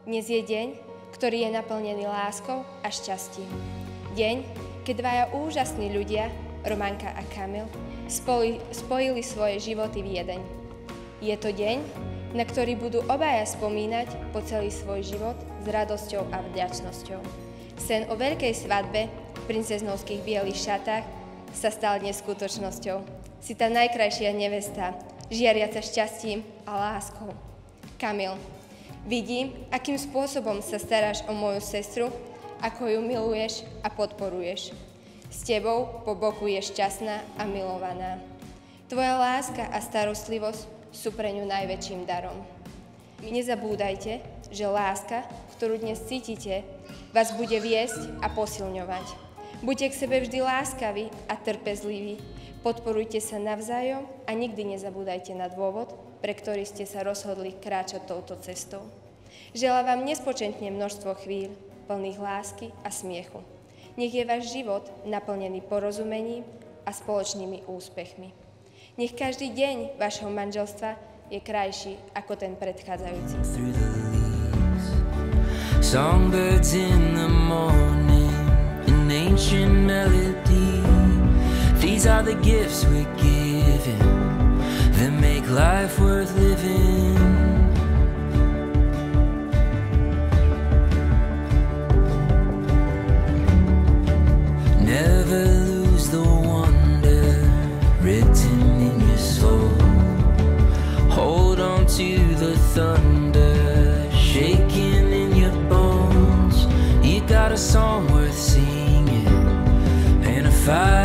Dnes je deň, ktorý je naplnený láskou a šťastím. Deň, keď dvaja úžasní ľudia, Romanka a Kamil, spojili svoje životy v jeden. Je to deň, na ktorý budú obaja spomínať po celý svoj život s radosťou a vďačnosťou. Sen o veľkej svadbe v princeznovských bielých šatách sa stal dnes skutočnosťou. Si tá najkrajšia nevesta, žiariaca šťastím a láskou. Kamil, vidím, akým spôsobom sa staráš o moju sestru, ako ju miluješ a podporuješ. S tebou po boku je šťastná a milovaná. Tvoja láska a starostlivosť sú pre ňu najväčším darom. Nezabúdajte, že láska, ktorú dnes cítite, vás bude viesť a posilňovať. Buďte k sebe vždy láskaví a trpezliví, podporujte sa navzájom a nikdy nezabúdajte na dôvod, pre ktorý ste sa rozhodli kráčať touto cestou. Želám vám nespočetne množstvo chvíľ, plných lásky a smiechu. Nech je váš život naplnený porozumením a spoločnými úspechmi. Nech každý deň vašho manželstva je krajší ako ten predchádzajúci. Songbirds in the morning, an ancient melody. These are the gifts we're given that make life worth living. Never lose the wonder written in your soul. Hold on to the thunder shaking in your bones. You got a song worth singing and a fire